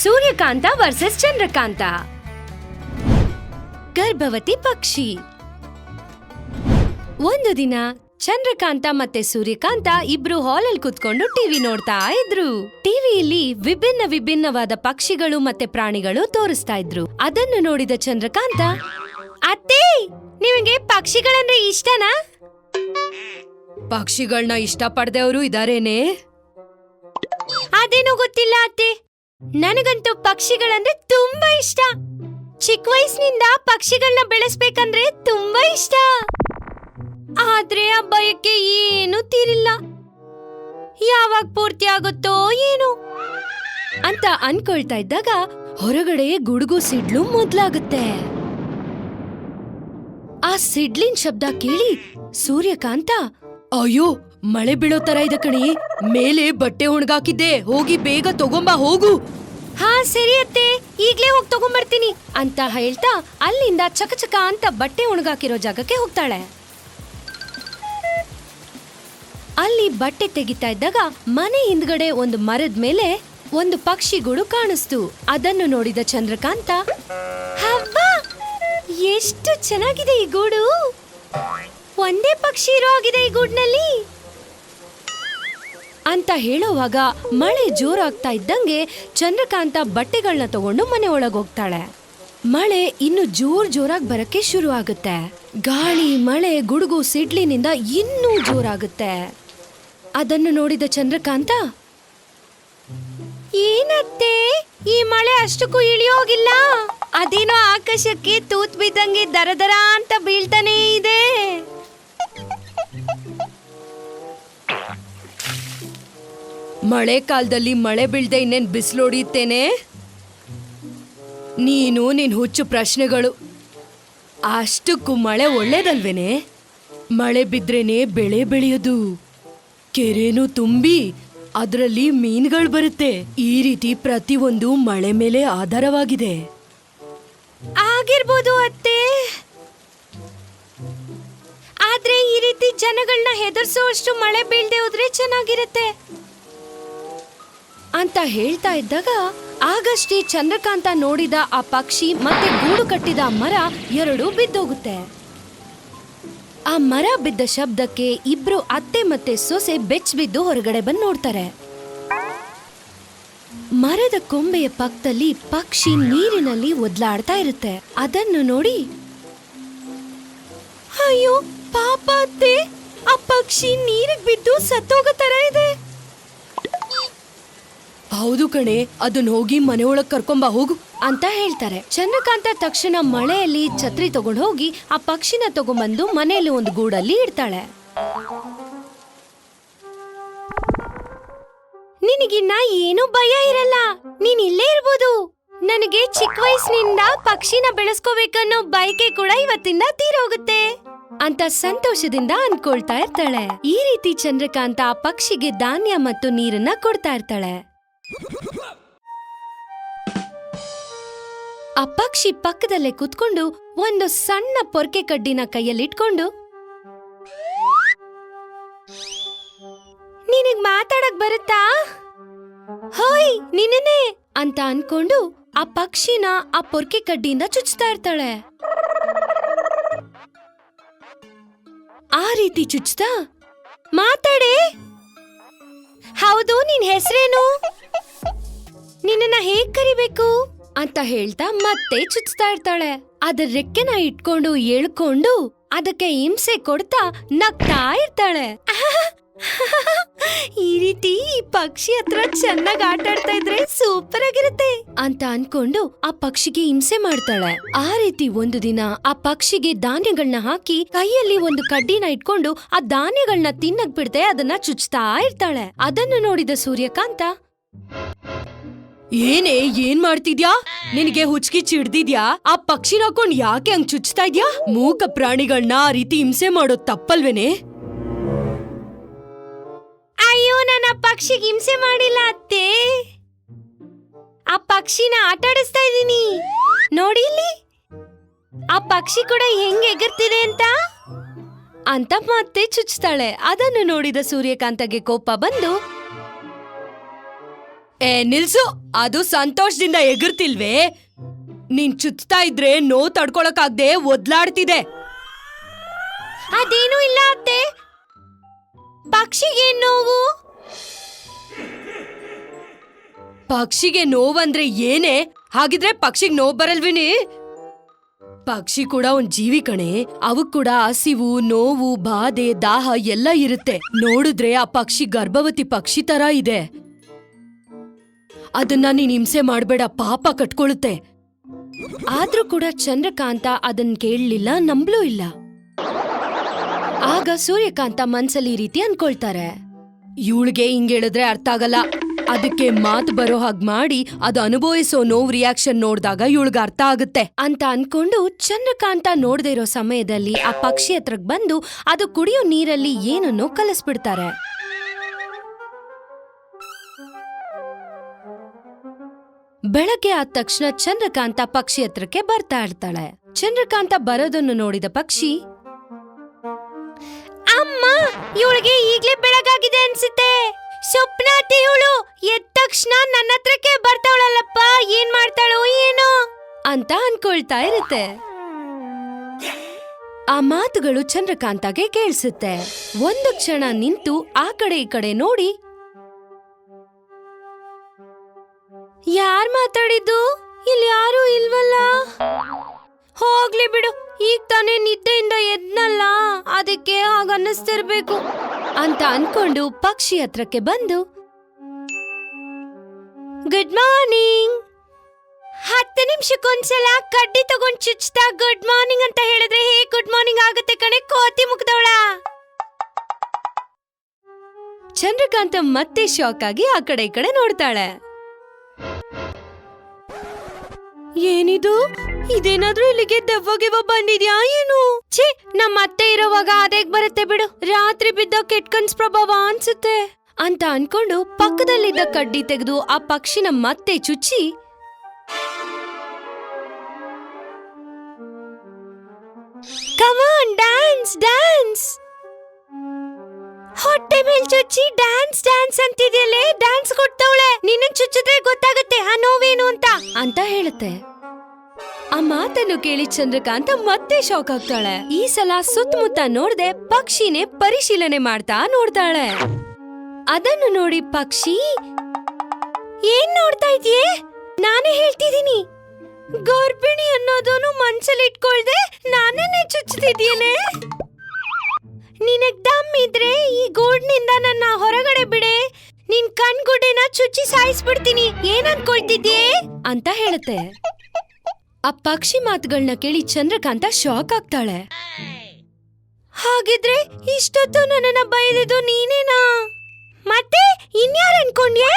Suryakanta versus Chandrakanta. ಗರ್ಭವತಿ ಪಕ್ಷಿ. ಒಂದು ದಿನ ಚಂದ್ರಕಾಂತ ಮತ್ತೆ ಸೂರ್ಯಕಾಂತ ಇಬ್ರು ಹಾಲಲ್ಲಿ ಕುತ್ಕೊಂಡು ಟಿವಿ ನೋಡ್ತಾ ಇದ್ರು. ಟಿವಿಯಲ್ಲಿ ವಿಭಿನ್ನವಾದ ಪಕ್ಷಿಗಳು ಮತ್ತೆ ಪ್ರಾಣಿಗಳು ತೋರಿಸ್ತಾ ಇದ್ರು. ಅದನ್ನು ನೋಡಿದ ಚಂದ್ರಕಾಂತ, ಅತ್ತೆ, ನಿಮಗೆ ಪಕ್ಷಿಗಳಂದ್ರೆ ಇಷ್ಟನಾ? ಪಕ್ಷಿಗಳನ್ನ ಇಷ್ಟ ಪಡೆದವರು ಇದಾರೇನೆ? ಅದೇನೋ ಗೊತ್ತಿಲ್ಲ ಅತ್ತೆ, ನನಗಂತೂ ಪಕ್ಷಿಗಳಂದ್ರೆ ತುಂಬಾ ಇಷ್ಟ. ಚಿಕ್ಕ ವಯಸ್ಸಿನಿಂದ ಪಕ್ಷಿಗಳನ್ನ ಬೆಳೆಸ್ಬೇಕಂದ್ರೆ ತುಂಬಾ ಇಷ್ಟ. ಆದ್ರೆ ಆ ಬಯಕೆ ಏನು ತೀರಿಲ್ಲ. ಯಾವಾಗ ಪೂರ್ತಿ ಆಗುತ್ತೋ ಏನೋ ಅಂತ ಅನ್ಕೊಳ್ತಾ ಇದ್ದಾಗ ಹೊರಗಡೆ ಗುಡುಗು ಸಿಡ್ಲು ಮೊದ್ಲಾಗುತ್ತೆ. ಆ ಸಿಡ್ಲಿನ್ ಶಬ್ದ ಕೇಳಿ ಸೂರ್ಯಕಾಂತ, ಅಯ್ಯೋ, ಮಳೆ ಬೀಳೋ ತರ ಇದೆ ಕಣಿ, ಮೇಲೆ ಬಟ್ಟೆ ಒಣಗಾಕಿದ್ದೆ, ಹೋಗಿ ಬೇಗ ತಗೊಂಬಾ ಹೋಗು. ಹಾ ಸರಿ ಅತ್ತೆ, ಈಗ್ಲೇ ಹೋಗಿ ತಗೊಂಬರ್ತೀನಿ ಅಂತ ಹೇಳ್ತಾ ಅಲ್ಲಿಂದ ಚಕಚಕ ಅಂತ ಬಟ್ಟೆ ಒಣಗಾಕಿರೋ ಜಾಗಕ್ಕೆ ಹೋಗ್ತಾಳೆ. ಅಲ್ಲಿ ಬಟ್ಟೆ ತೆಗಿತಾ ಇದ್ದಾಗ ಮನೆ ಹಿಂದ್ಗಡೆ ಒಂದು ಮರದ ಮೇಲೆ ಒಂದು ಪಕ್ಷಿ ಗೂಡು ಕಾಣಿಸ್ತು. ಅದನ್ನು ನೋಡಿದ ಚಂದ್ರಕಾಂತ, ಹವ್ವಾ, ಎಷ್ಟು ಚೆನ್ನಾಗಿದೆ ಈ ಗೂಡು, ಒಂದೇ ಪಕ್ಷಿ ಇರೋ ಆಗಿದೆ ಈ ಗೂಡ್ನಲ್ಲಿ ಅಂತ ಹೇಳೋವಾಗ ಮಳೆ ಜೋರಾಗ್ತಾ ಇದ್ದಂಗೆ ಚಂದ್ರಕಾಂತ ಬಟ್ಟೆಗಳನ್ನ ತಗೊಂಡು ಮನೆ ಒಳಗ್ ಹೋಗ್ತಾಳೆ. ಮಳೆ ಇನ್ನು ಜೋರಾಗಿ ಬರಕ್ಕೆ ಶುರು ಆಗುತ್ತೆ. ಗಾಳಿ, ಮಳೆ, ಗುಡುಗು, ಸಿಡ್ಲಿನಿಂದ ಇನ್ನೂ ಜೋರಾಗುತ್ತೆ. ಅದನ್ನು ನೋಡಿದ ಚಂದ್ರಕಾಂತ, ಏನತ್ತೆ, ಈ ಮಳೆ ಅಷ್ಟಕ್ಕೂ ಇಳಿಯೋಗಿಲ್ಲ, ಅದೇನೋ ಆಕಾಶಕ್ಕೆ ತೂತ್ ಬಿದ್ದಂಗೆ ದರ ಅಂತ ಬೀಳ್ತಾನೇ ಇದೆ. ಮಳೆ ಕಾಲದಲ್ಲಿ ಮಳೆ ಬೀಳ್ದೆ ಇನ್ನೇನ್ ಬಿಸಿಲೊಡಿಯುತ್ತೇನೆ? ನೀನು ನಿನ್ ಹುಚ್ಚು ಪ್ರಶ್ನೆಗಳು. ಅಷ್ಟಕ್ಕೂ ಮಳೆ ಒಳ್ಳೇದಲ್ವೇನೆ? ಮಳೆ ಬಿದ್ರೇನೆ ಬೆಳೆ ಬೆಳೆಯೋದು, ಕೆರೆನೂ ತುಂಬಿ ಅದರಲ್ಲಿ ಮೀನುಗಳು ಬರುತ್ತೆ. ಈ ರೀತಿ ಪ್ರತಿಯೊಂದು ಮಳೆ ಮೇಲೆ ಆಧಾರವಾಗಿದೆ. ಆಗಿರ್ಬೋದು ಅತ್ತೆ, ಆದ್ರೆ ಈ ರೀತಿ ಜನಗಳನ್ನ ಹೆದರ್ಸೋಷ್ಟು ಮಳೆ ಬೀಳ್ದೆ ಹೋದ್ರೆ ಚೆನ್ನಾಗಿರುತ್ತೆ ಅಂತ ಹೇಳ್ತಾ ಇದ್ದಾಗ ಆಗಷ್ಟೇ ಚಂದ್ರಕಾಂತ ನೋಡಿದ ಆ ಪಕ್ಷಿ ಮತ್ತೆ ಗೂಡು ಕಟ್ಟಿದ ಮರ ಎರಡೂ ಬಿದ್ದೋಗುತ್ತೆ. ಆ ಮರ ಬಿದ್ದ ಶಬ್ದಕ್ಕೆ ಇಬ್ರು ಅತ್ತೆ ಮತ್ತೆ ಸೊಸೆ ಬೆಚ್ಚಬಿದ್ದು ಹೊರಗಡೆ ಬಂದು ನೋಡ್ತಾರೆ. ಮರದ ಕೊಂಬೆಯ ಪಕ್ಕದಲ್ಲಿ ಪಕ್ಷಿ ನೀರಿನಲ್ಲಿ ಒದ್ಲಾಡ್ತಾ ಇರುತ್ತೆ. ಅದನ್ನು ನೋಡಿ, ಅಯ್ಯೋ ಪಾಪ ಅತ್ತೆ, ಆ ಪಕ್ಷಿ ನೀರಿಗೆ ಬಿದ್ದು ಸತ್ತೋಗೋ ತರ ಇದೆ. ಹೌದು ಕಣೆ, ಅದನ್ನ ಹೋಗಿ ಮನೆ ಒಳಗ್ ಕರ್ಕೊಂಬ ಹೋಗು ಅಂತ ಹೇಳ್ತಾರೆ. ಚಂದ್ರಕಾಂತ ತಕ್ಷಣ ಮಳೆಯಲ್ಲಿ ಛತ್ರಿ ತಗೊಂಡು ಹೋಗಿ ಆ ಪಕ್ಷಿನ ತಗೊಂಡ್ಬಂದು ಮನೆಯಲ್ಲಿ ಒಂದು ಗೂಡಲ್ಲಿ ಇಡ್ತಾಳೆ. ನಿನಗಿನ್ನ ಏನೂ ಭಯ ಇರಲ್ಲ, ನೀನ್ ಇಲ್ಲೇ ಇರ್ಬೋದು. ನನಗೆ ಚಿಕ್ಕ ವಯಸ್ಸಿನಿಂದ ಪಕ್ಷಿನ ಬೆಳೆಸ್ಕೋಬೇಕನ್ನೋ ಬಯಕೆ ಕೂಡ ಇವತ್ತಿಂದ ತೀರೋಗುತ್ತೆ ಅಂತ ಸಂತೋಷದಿಂದ ಅನ್ಕೊಳ್ತಾ ಇರ್ತಾಳೆ. ಈ ರೀತಿ ಚಂದ್ರಕಾಂತ ಆ ಪಕ್ಷಿಗೆ ಧಾನ್ಯ ಮತ್ತು ನೀರನ್ನ ಕೊಡ್ತಾ ಇರ್ತಾಳೆ. ಆ ಪಕ್ಷಿ ಪಕ್ಕದಲ್ಲೇ ಕುತ್ಕೊಂಡು ಒಂದು ಸಣ್ಣ ಪೊರ್ಕೆ ಕಡ್ಡಿನ ಕೈಯಲ್ಲಿಟ್ಕೊಂಡು, ನಿನಗ್ ಮಾತಾಡಕ್ ಬರುತ್ತಾ? ಹೋಯ್ ನಿನ್ನೆ ಅಂತ ಅನ್ಕೊಂಡು ಆ ಪಕ್ಷಿನ ಆ ಪೊರ್ಕೆ ಕಡ್ಡಿಯಿಂದ ಚುಚ್ತಾ ಇರ್ತಾಳೆ. ಆ ರೀತಿ ಚುಚ್ತಾ, ಮಾತಾಡೆ, ಹೌದು, ನಿನ್ ಹೆಸರೇನು, ನಿನ್ನ ಹೇಗ್ ಕರಿಬೇಕು ಅಂತ ಹೇಳ್ತಾ ಮತ್ತೆ ಚುಚ್ತಾ ಇರ್ತಾಳೆ. ಅದ್ರ ರೆಕ್ಕೆನ ಇಟ್ಕೊಂಡು ಎಳ್ಕೊಂಡು ಅದಕ್ಕೆ ಹಿಂಸೆ ಕೊಡ್ತಾ ನಗ್ತಾ ಇರ್ತಾಳೆ. ಈ ರೀತಿ ಈ ಪಕ್ಷಿ ಹತ್ರ ಚೆನ್ನಾಗಿ ಆಟ ಆಡ್ತಾ ಇದ್ರೆ ಸೂಪರ್ ಆಗಿರುತ್ತೆ ಅಂತ ಅನ್ಕೊಂಡು ಆ ಪಕ್ಷಿಗೆ ಹಿಂಸೆ ಮಾಡ್ತಾಳೆ. ಆ ರೀತಿ ಒಂದು ದಿನ ಆ ಪಕ್ಷಿಗೆ ಧಾನ್ಯಗಳನ್ನ ಹಾಕಿ ಕೈಯಲ್ಲಿ ಒಂದು ಕಡ್ಡಿನ ಇಟ್ಕೊಂಡು ಆ ಧಾನ್ಯಗಳನ್ನ ತಿನ್ನಕ್ ಬಿಡದೆ ಅದನ್ನ ಚುಚ್ತಾ ಇರ್ತಾಳೆ. ಅದನ್ನು ನೋಡಿದ ಸೂರ್ಯಕಾಂತ, ಏನ್ ಮಾಡ್ತಿದ್ಯಾ? ನಿನಗೆ ಹುಚ್ಕಿ ಚಿಡ್ದಿದ್ಯಾ? ಆ ಪಕ್ಷಿನ ಹಾಕೊಂಡ್ ಯಾಕೆ ಹಂಗ್ ಚುಚ್ತಾ ಇದ್ಯಾ? ಮೂಕ ಪ್ರಾಣಿಗಳನ್ನ ಆ ರೀತಿ ಹಿಂಸೆ ಮಾಡೋದ್ ತಪ್ಪಲ್ವೇನೆ? ಅಯ್ಯೋ, ನಾನು ಆ ಪಕ್ಷಿಗೆ ಹಿಂಸೆ ಮಾಡಿಲ್ಲ ಅತ್ತೆ, ಆ ಪಕ್ಷಿನ ಆಟಾಡಿಸ್ತಾ ಇದ್ದೀನಿ. ನೋಡಿ ಇಲ್ಲಿ, ಆ ಪಕ್ಷಿ ಕೂಡ ಹೆಂಗ್ ಎಗರ್ತಿದೆ ಅಂತ ಮತ್ತೆ ಚುಚ್ತಾಳೆ. ಅದನ್ನು ನೋಡಿದ ಸೂರ್ಯಕಾಂತಗೆ ಕೋಪ ಬಂದು, ನಿಲ್ಸು, ಅದು ಸಂತೋಷದಿಂದ ಎಗರ್ತಿಲ್ವೇ? ನೀನ್ ಚುಚ್ತಾ ಇದ್ರೆ ನೋವು ತಡ್ಕೊಳಕಾಗ್ದೆ ಒದ್ಲಾಡ್ತಿದೆ. ಅದೇನೂ ಇಲ್ಲ ಅತ್ತೆ, ಪಕ್ಷಿಗೆ ನೋವು. ಪಕ್ಷಿಗೆ ನೋವಂದ್ರೆ ಏನೇ? ಹಾಗಿದ್ರೆ ಪಕ್ಷಿಗ್ ನೋವು ಬರಲ್ವಿನಿ? ಪಕ್ಷಿ ಕೂಡ ಒಂದ್ ಜೀವಿ ಕಣೆ, ಅವಕ್ ಕೂಡ ಹಸಿವು, ನೋವು, ಬಾಧೆ, ದಾಹ ಎಲ್ಲ ಇರುತ್ತೆ. ನೋಡಿದ್ರೆ ಆ ಪಕ್ಷಿ ಗರ್ಭವತಿ ಪಕ್ಷಿ ತರ ಇದೆ. ಅದನ್ನ ನೀನ್ ಹಿಂಸೆ ಮಾಡ್ಬೇಡ, ಪಾಪ ಕಟ್ಕೊಳ್ಳುತ್ತೆ. ಆದ್ರೂ ಕೂಡ ಚಂದ್ರಕಾಂತ ಅದನ್ ಕೇಳಲಿಲ್ಲ, ನಂಬ್ಲೂ ಇಲ್ಲ. ಆಗ ಸೂರ್ಯಕಾಂತ ಮನ್ಸಲ್ಲಿ ಈ ರೀತಿ ಅನ್ಕೊಳ್ತಾರೆ, ಇವಳಿಗೆ ಹಿಂಗೇಳಿದ್ರೆ ಅರ್ಥ ಆಗಲ್ಲ, ಅದಕ್ಕೆ ಮಾತು ಬರೋ ಹಾಗ್ ಮಾಡಿ ಅದು ಅನುಭವಿಸೋ ನೋವು ರಿಯಾಕ್ಷನ್ ನೋಡ್ದಾಗ ಇವಳಿಗೆ ಅರ್ಥ ಆಗುತ್ತೆ ಅಂತ ಅನ್ಕೊಂಡು ಚಂದ್ರಕಾಂತ ನೋಡ್ದೇ ಇರೋ ಸಮಯದಲ್ಲಿ ಆ ಪಕ್ಷಿ ಹತ್ರಕ್ ಬಂದು ಅದು ಕುಡಿಯೋ ನೀರಲ್ಲಿ ಏನನ್ನೋ ಕಲಸ್ಬಿಡ್ತಾರೆ. ಬೆಳಗ್ಗೆ ಆದ ತಕ್ಷಣ ಚಂದ್ರಕಾಂತ ಪಕ್ಷಿ ಹತ್ರಕ್ಕೆ ಬರ್ತಾ ಇರ್ತಾಳೆ. ಚಂದ್ರಕಾಂತ ಬರೋದನ್ನು ನೋಡಿದ ಪಕ್ಷಿ, ಅಮ್ಮ, ಇವಳಿಗೆ ಈಗ್ಲೇ ಬೆಳಗಾಗಿದೆ ಅನ್ಸುತ್ತೆ. ಸ್ವಪ್ನಾತಿ ಇವಳು, ಎದ್ದ ತಕ್ಷಣ ನನ್ನ ಹತ್ರಕ್ಕೆ ಬರ್ತಾವಳಲ್ಲಪ್ಪ, ಏನ್ ಮಾಡ್ತಾಳೋ ಏನೋ ಅಂತ ಅನ್ಕೊಳ್ತಾ ಇರುತ್ತೆ. ಆ ಮಾತುಗಳು ಚಂದ್ರಕಾಂತಗೆ ಕೇಳಿಸುತ್ತೆ. ಒಂದು ಕ್ಷಣ ನಿಂತು ಆ ಕಡೆ ಈ ಕಡೆ ನೋಡಿ, ಯಾರ್ ಮಾತಾಡಿದ್ದು? ಇಲ್ಲಿ ಯಾರು ಇಲ್ವಲ್ಲ. ಹೋಗ್ಲಿ ಬಿಡು, ಈಗ ತಾನೇ ನಿದ್ದೆಯಿಂದ ಎದ್ನಲ್ಲ, ಅದಕ್ಕೆ ಹಾಗನ್ನಿಸ್ತಿರ್ಬೇಕು ಅಂತ ಅನ್ಕೊಂಡು ಪಕ್ಷಿ ಹತ್ರಕ್ಕೆ ಬಂದು, ಗುಡ್ ಮಾರ್ನಿಂಗ್. 10 ನಿಮಿಷಕ್ಕೊಂದ್ಸಲ ಕಡ್ಡಿ ತಗೊಂಡ್ ಚುಚ್ತಾ ಗುಡ್ ಮಾರ್ನಿಂಗ್ ಅಂತ ಹೇಳಿದ್ರೆ ಹೇ ಗುಡ್ ಮಾರ್ನಿಂಗ್ ಆಗುತ್ತೆ ಕಣೆ, ಕೋತಿ ಮುಗ್ದವಳ. ಚಂದ್ರಕಾಂತ ಮತ್ತೆ ಶಾಕ್ ಆಗಿ ಆ ಕಡೆ ಈ ಕಡೆ ನೋಡ್ತಾಳೆ. ಏನಿದು? ಇದೇನಾದ್ರೂ ಇಲ್ಲಿಗೆ ದೆವ್ವಗೆವ್ವ ಬಂದಿದ್ಯಾ ಏನು? ಛೀ, ನಮ್ಮ ಅತ್ತೆ ಇರೋವಾಗ ಅದೇಗ್ ಬರುತ್ತೆ ಬಿಡು, ರಾತ್ರಿ ಬಿದ್ದ ಕೆಟ್ಕನ್ಸ್ ಪ್ರಭಾವ ಅನ್ಸುತ್ತೆ ಅಂತ ಅನ್ಕೊಂಡು ಪಕ್ಕದಲ್ಲಿದ್ದ ಕಡ್ಡಿ ತೆಗೆದು ಆ ಪಕ್ಷಿನ ಮತ್ತೆ ಚುಚ್ಚಿ, ಕಮ್ ಆನ್ ಡ್ಯಾನ್ಸ್ ಡ್ಯಾನ್ಸ್, ಹೊಟ್ಟೆ ಮೇಲ್ ಚುಚ್ಚಿ ಡ್ಯಾನ್ಸ್ ಡ್ಯಾನ್ಸ್ ಅಂತಿದ್ಯಲ್ಲೇ, ಡ್ಯಾನ್ಸ್ ಕೊಡ್ತಾವಳೆ, ನಿನ್ನ ಚುಚ್ಚಿದ್ರೆ ಗೊತ್ತಾಗುತ್ತೆ ಆ ನೋವೇನು ಅಂತ ಹೇಳುತ್ತೆ. ಆ ಮಾತನ್ನು ಕೇಳಿ ಚಂದ್ರಕಾಂತ ಮತ್ತೆ ಶಾಕ್ ಆಗ್ತಾಳೆ. ಈ ಸಲ ಸುತ್ತಮುತ್ತ ನೋಡ್ದೆ ಪಕ್ಷಿನೇ ಪರಿಶೀಲನೆ ಮಾಡ್ತಾ ನೋಡ್ತಾಳೆ. ಅದನ್ನು ನೋಡಿ ಪಕ್ಷಿ, ಏನ್ ನೋಡ್ತಾ ಇದ್ಯೆ? ನಾನೇ ಹೇಳ್ತಿದ್ದೀನಿ, ಗರ್ಭಿಣಿ ಅನ್ನೋದನ್ನು ಮನ್ಸಲ್ಲಿ ಇಟ್ಕೊಳ್ದೆ ನಾನೇನೆ ಚುಚ್ಚುತ್ತಿದ್ಯೇನೆ. ನಿನಗ್ ದಮ್ ಇದ್ರೆ ಈ ಗೂಡ್ನಿಂದ ನನ್ನ ಹೊರಗಡೆ ಬಿಡೆ, ನಿನ್ ಕಣ್ಗುಡ್ಡೆನ ಚುಚ್ಚಿ ಸಾಯಿಸ್ಬಿಡ್ತೀನಿ, ಏನ್ ಅನ್ಕೊಳ್ತಿದ್ಯೆ ಅಂತ ಹೇಳುತ್ತೆ. ಆ ಪಕ್ಷಿ ಮಾತುಗಳನ್ನ ಕೇಳಿ ಚಂದ್ರಕಾಂತ ಶಾಕ್ ಆಗ್ತಾಳೆ. ಹಾಗಿದ್ರೆ ಇಷ್ಟೊತ್ತು ನನ್ನನ್ನ ಬೈದಿದ್ದು ನೀನೇನಾ? ಮತ್ತೆ ಇನ್ಯಾರ ಅನ್ಕೊಂಡ್ಯೆ?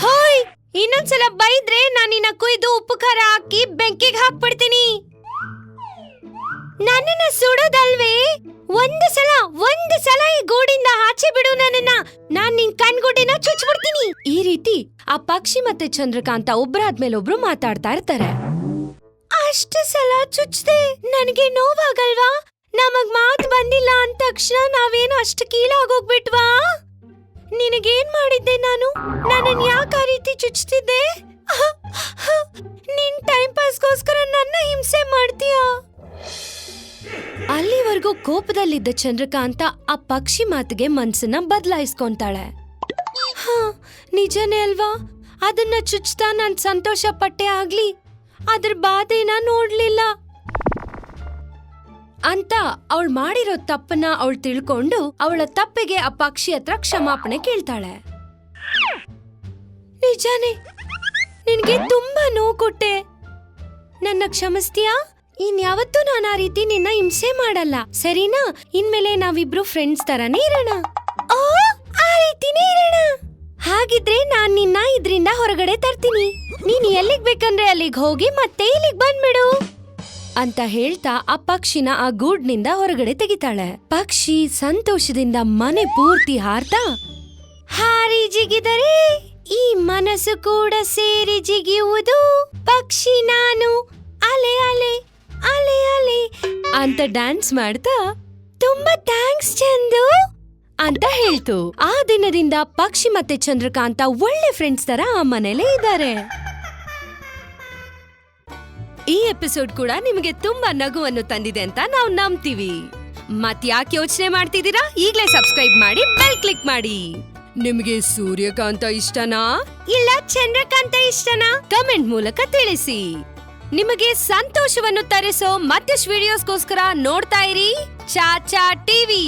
ಹಾಯ್, ಇನ್ನೊಂದ್ಸಲ ಬೈದ್ರೆ ನಾನಿನ್ನ ಕುಯ್ದು ಉಪ್ಪು ಖಾರ ಹಾಕಿ ಬೆಂಕಿಗೆ ಹಾಕ್ಬಿಡ್ತೀನಿ. ನನ್ನನ್ನ ಸುಡೋದಲ್ವೇ? ಒಂದು ಸಲ ಈ ಗೂಡಿಂದ ಆಚೆ ಬಿಡು ನನ್ನನ್ನ, ನಾನ್ ನಿನ್ ಕಣ್ಗುಡ್ಡಿನ ಚುಚ್ಬಿಡ್ತೀನಿ. ಈ ರೀತಿ ಆ ಪಕ್ಷಿ ಮತ್ತೆ ಚಂದ್ರಕಾಂತ ಒಬ್ರಾದ್ಮೇಲೆ ಒಬ್ರು ಮಾತಾಡ್ತಾ ಇರ್ತಾರೆ. ಅಷ್ಟು ಸಲ ಚುಚ್ದೆ ನನಗೆ ನೋವಾಗಲ್ವಾ? ನಮಗ್ ಮಾತ್ ಬಂದಿಲ್ಲ ಅಂದ ತಕ್ಷಣ ನಾವೇನು ಅಷ್ಟು ಕೀಳಾಗೋಗ್ಬಿಟ್ವಾ? ನಿನಗೇನ್ ಮಾಡಿದ್ದೆ ನಾನು? ನನ್ನನ್ ಯಾಕೆ ಆ ರೀತಿ ಚುಚ್ತಿದ್ದೆ? ನಿನ್ ಟೈಮ್ ಪಾಸ್ಗೋಸ್ಕರ ನನ್ನ ಹಿಂಸೆ ಮಾಡ್ತೀಯಾ? ಅಲ್ಲಿವರೆಗೂ ಕೋಪದಲ್ಲಿದ್ದ ಚಂದ್ರಕಾಂತ ಆ ಪಕ್ಷಿ ಮಾತಿಗೆ ಮನ್ಸನ್ನ ಬದಲಾಯಿಸ್ಕೊಂತಾಳೆ. ನಿಜನೇ ಅಲ್ವಾ? ಅದನ್ನ ಚುಚ್ತಾ ನಾನ್ ಸಂತೋಷ ಪಟ್ಟೆ ಆಗ್ಲಿ, ಅದ್ರ ಬಾಧೆನ ನೋಡ್ಲಿಲ್ಲ ಅಂತ ಅವಳು ಮಾಡಿರೋ ತಪ್ಪನ್ನ ಅವಳು ತಿಳ್ಕೊಂಡು ಅವಳ ತಪ್ಪಿಗೆ ಆ ಪಕ್ಷಿ ಹತ್ರ ಕ್ಷಮಾಪಣೆ ಕೇಳ್ತಾಳೆ. ನಿಜಾನೇ, ನಿನ್ಗೆ ತುಂಬಾ ನೋವು ಕೊಟ್ಟೆ, ನನ್ನ ಕ್ಷಮಿಸ್ತೀಯಾ? ಇನ್ಯಾವತ್ತೂ ನಾನು ಆ ರೀತಿ ನಿನ್ನ ಹಿಂಸೆ ಮಾಡಲ್ಲ, ಸರಿನಾ? ಇನ್ಮೇಲೆ ನಾವಿಬ್ರು ಫ್ರೆಂಡ್ಸ್ ತರಾನೇ ಇರೋಣ. ಓ, ಆ ರೀತಿನೇ ಇರೋಣ. ಹಾಗಿದ್ರೆ ನಾನ್ ನಿನ್ನ ಇದ್ರಿಂದ ಹೊರಗಡೆ ತರ್ತೀನಿ, ನೀನ್ ಎಲ್ಲಿಗ್ ಬೇಕಂದ್ರೆ ಅಲ್ಲಿಗ್ ಹೋಗಿ ಮತ್ತೆ ಇಲ್ಲಿಗ್ ಬಂದ್ಬಿಡು ಅಂತ ಹೇಳ್ತಾ ಆ ಪಕ್ಷಿನ ಆ ಗೂಡ್ನಿಂದ ಹೊರಗಡೆ ತೆಗಿತಾಳೆ. ಪಕ್ಷಿ ಸಂತೋಷದಿಂದ ಮನೆ ಪೂರ್ತಿ ಹಾರ್ತಾ, ಹಾರಿ ಜಿಗಿದರೆ ಈ ಮನಸ್ಸು ಕೂಡ ಸೇರಿ ಜಿಗಿಯುವುದು, ಪಕ್ಷಿ ನಾನು, ಅಲೆ ಅಲೆ ಅಲೆ ಅಲೆ ಅಂತ ಡ್ಯಾನ್ಸ್ ಮಾಡ್ತಾ, ತುಂಬಾ ಥ್ಯಾಂಕ್ಸ್ ಚಂದು, ಅಂತ ಹೇಳ್ತು. ಆ ದಿನದಿಂದ ಪಕ್ಷಿ ಮತ್ತೆ ಚಂದ್ರಕಾಂತ ಒಳ್ಳೆ ಫ್ರೆಂಡ್ಸ್ ತರ ಆ ಮನೇಲೇ ಇದ್ದಾರೆ. ಈ ಎಪಿಸೋಡ್ ಕೂಡ ನಿಮಗೆ ತುಂಬಾ ನಗುವನ್ನು ತಂದಿದೆ ಅಂತ ನಾವು ನಂಬ್ತೀವಿ. ಮತ್ ಯಾಕೆ ಯೋಚನೆ ಮಾಡ್ತಿದ್ದೀರಾ? ಈಗ್ಲೇ ಸಬ್ಸ್ಕ್ರೈಬ್ ಮಾಡಿ, ಬೆಲ್ ಕ್ಲಿಕ್ ಮಾಡಿ. ನಿಮಗೆ ಸೂರ್ಯಕಾಂತ ಇಷ್ಟನಾ ಇಲ್ಲ ಚಂದ್ರಕಾಂತ ಇಷ್ಟನಾ? ಕಮೆಂಟ್ ಮೂಲಕ ತಿಳಿಸಿ. ನಿಮಗೆ ಸಂತೋಷವನ್ನು ತರಿಸೋ ಮತ್ತಷ್ಟು ವಿಡಿಯೋಸ್ಗೋಸ್ಕರ ನೋಡ್ತಾ ಇರಿ ಚಾಚಾ ಟಿವಿ.